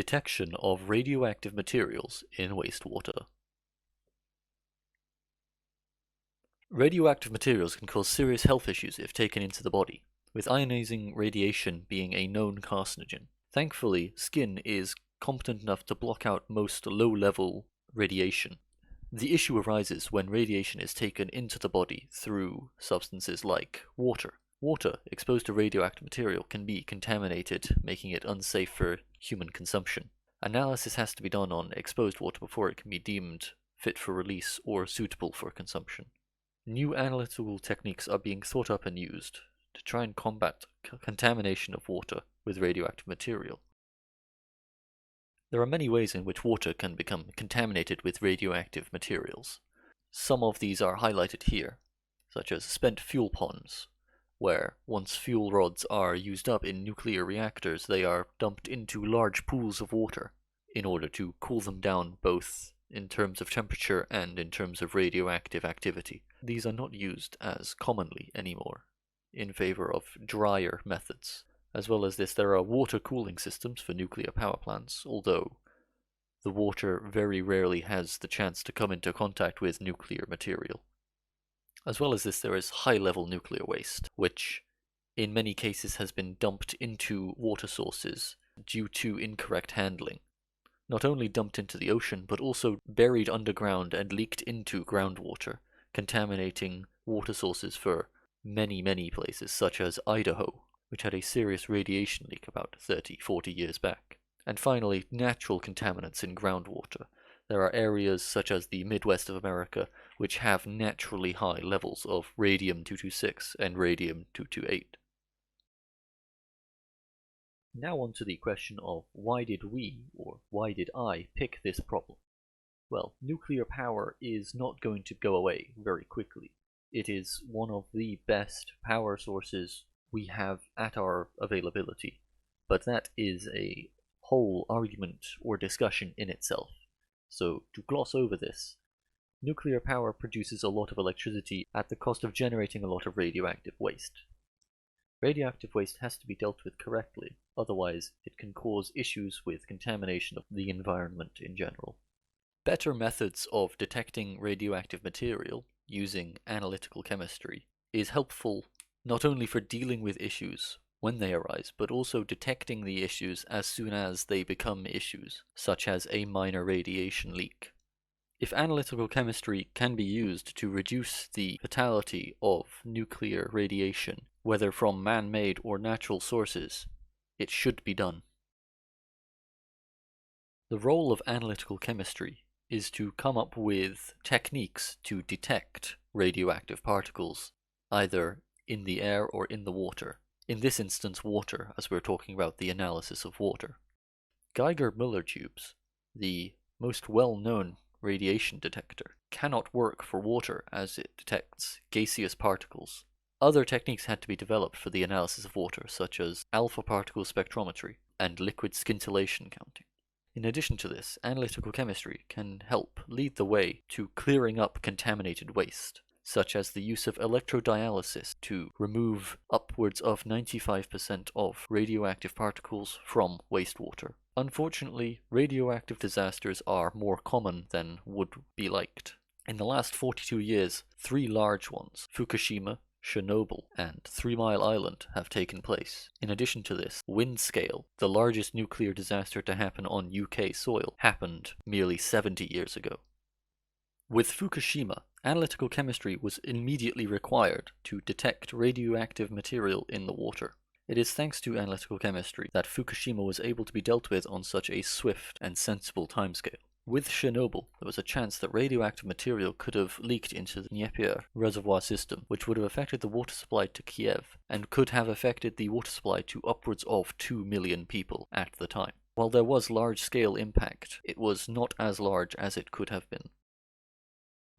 Detection of radioactive materials in wastewater. Radioactive materials can cause serious health issues if taken into the body, with ionizing radiation being a known carcinogen. Thankfully, skin is competent enough to block out most low-level radiation. The issue arises when radiation is taken into the body through substances like water. Water exposed to radioactive material can be contaminated, making it unsafe for human consumption. Analysis has to be done on exposed water before it can be deemed fit for release or suitable for consumption. New analytical techniques are being thought up and used to try and combat contamination of water with radioactive material. There are many ways in which water can become contaminated with radioactive materials. Some of these are highlighted here, such as spent fuel ponds, where once fuel rods are used up in nuclear reactors, they are dumped into large pools of water in order to cool them down both in terms of temperature and in terms of radioactive activity. These are not used as commonly anymore, in favor of drier methods. As well as this, there are water cooling systems for nuclear power plants, although the water very rarely has the chance to come into contact with nuclear material. As well as this, there is high-level nuclear waste, which in many cases has been dumped into water sources due to incorrect handling. Not only dumped into the ocean, but also buried underground and leaked into groundwater, contaminating water sources for many places, such as Idaho, which had a serious radiation leak about 30-40 years back. And finally, natural contaminants in groundwater. There are areas such as the Midwest of America which have naturally high levels of radium-226 and radium-228. Now on to the question of why did we, or why did I, pick this problem? Well, nuclear power is not going to go away very quickly. It is one of the best power sources we have at our availability, but that is a whole argument or discussion in itself. So to gloss over this, nuclear power produces a lot of electricity at the cost of generating a lot of radioactive waste. Radioactive waste has to be dealt with correctly, otherwise it can cause issues with contamination of the environment in general. Better methods of detecting radioactive material using analytical chemistry is helpful not only for dealing with issues when they arise, but also detecting the issues as soon as they become issues, such as a minor radiation leak. If analytical chemistry can be used to reduce the fatality of nuclear radiation, whether from man-made or natural sources, it should be done. The role of analytical chemistry is to come up with techniques to detect radioactive particles, either in the air or in the water. In this instance, water, as we're talking about the analysis of water. Geiger-Müller tubes, the most well-known radiation detector, cannot work for water as it detects gaseous particles. Other techniques had to be developed for the analysis of water, such as alpha particle spectrometry and liquid scintillation counting. In addition to this, analytical chemistry can help lead the way to clearing up contaminated waste, such as the use of electrodialysis to remove upwards of 95% of radioactive particles from wastewater. Unfortunately, radioactive disasters are more common than would be liked. In the last 42 years, 3 large ones, Fukushima, Chernobyl, and 3 Mile Island, have taken place. In addition to this, Windscale, the largest nuclear disaster to happen on UK soil, happened merely 70 years ago. With Fukushima, analytical chemistry was immediately required to detect radioactive material in the water. It is thanks to analytical chemistry that Fukushima was able to be dealt with on such a swift and sensible timescale. With Chernobyl, there was a chance that radioactive material could have leaked into the Dnieper reservoir system, which would have affected the water supply to Kiev, and could have affected the water supply to upwards of 2 million people at the time. While there was large-scale impact, it was not as large as it could have been.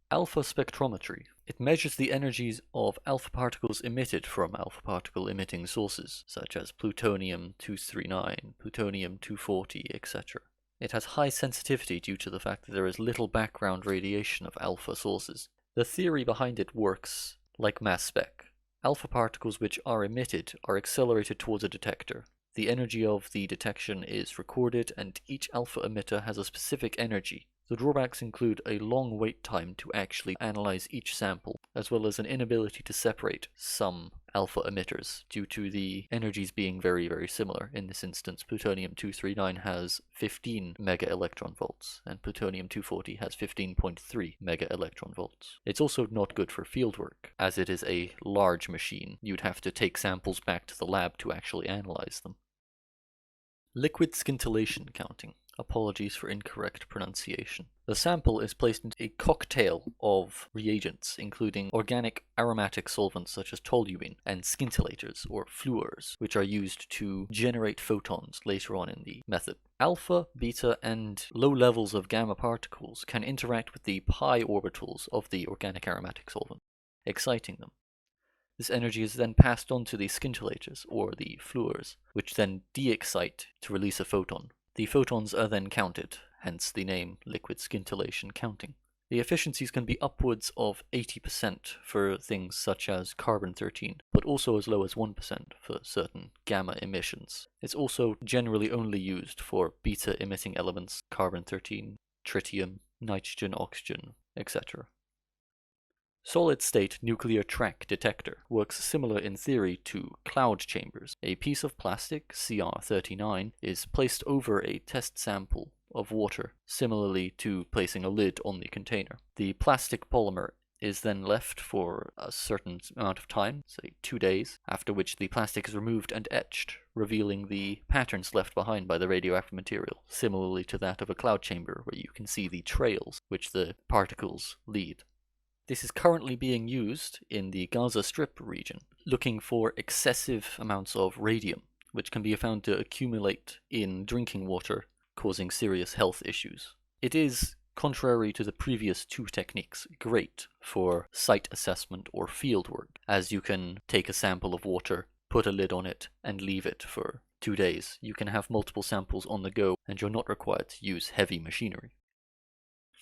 Alpha spectrometry. It measures the energies of alpha particles emitted from alpha particle emitting sources, such as plutonium-239, plutonium-240, etc. It has high sensitivity due to the fact that there is little background radiation of alpha sources. The theory behind it works like mass spec. Alpha particles which are emitted are accelerated towards a detector. The energy of the detection is recorded, and each alpha emitter has a specific energy. The drawbacks include a long wait time to actually analyze each sample, as well as an inability to separate some alpha emitters due to the energies being very, very similar. In this instance, plutonium-239 has 15 mega electron volts, and plutonium-240 has 15.3 mega electron volts. It's also not good for fieldwork, as it is a large machine. You'd have to take samples back to the lab to actually analyze them. Liquid scintillation counting. Apologies for incorrect pronunciation. The sample is placed into a cocktail of reagents, including organic aromatic solvents such as toluene and scintillators or fluors, which are used to generate photons later on in the method. Alpha, beta, and low levels of gamma particles can interact with the pi orbitals of the organic aromatic solvent, exciting them. This energy is then passed on to the scintillators, or the fluors, which then de-excite to release a photon. The photons are then counted, hence the name liquid scintillation counting. The efficiencies can be upwards of 80% for things such as carbon-13, but also as low as 1% for certain gamma emissions. It's also generally only used for beta-emitting elements, carbon-13, tritium, nitrogen, oxygen, etc. Solid-state nuclear track detector works similar in theory to cloud chambers. A piece of plastic, CR39, is placed over a test sample of water, similarly to placing a lid on the container. The plastic polymer is then left for a certain amount of time, say 2 days, after which the plastic is removed and etched, revealing the patterns left behind by the radioactive material, similarly to that of a cloud chamber where you can see the trails which the particles lead. This is currently being used in the Gaza Strip region, looking for excessive amounts of radium, which can be found to accumulate in drinking water, causing serious health issues. It is, contrary to the previous two techniques, great for site assessment or field work, as you can take a sample of water, put a lid on it, and leave it for 2 days. You can have multiple samples on the go, and you're not required to use heavy machinery.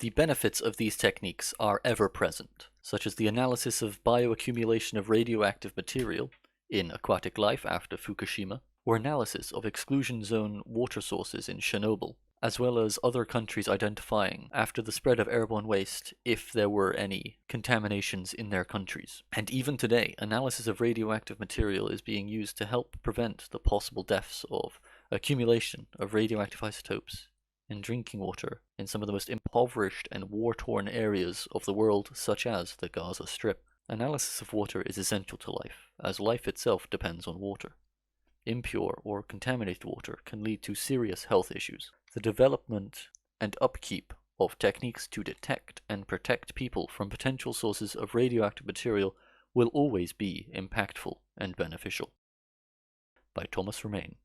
The benefits of these techniques are ever present, such as the analysis of bioaccumulation of radioactive material in aquatic life after Fukushima, or analysis of exclusion zone water sources in Chernobyl, as well as other countries identifying, after the spread of airborne waste, if there were any contaminations in their countries. And even today, analysis of radioactive material is being used to help prevent the possible deaths of accumulation of radioactive isotopes in drinking water in some of the most impoverished and war-torn areas of the world, such as the Gaza Strip. Analysis of water is essential to life, as life itself depends on water. Impure or contaminated water can lead to serious health issues. The development and upkeep of techniques to detect and protect people from potential sources of radioactive material will always be impactful and beneficial. By Thomas Romain.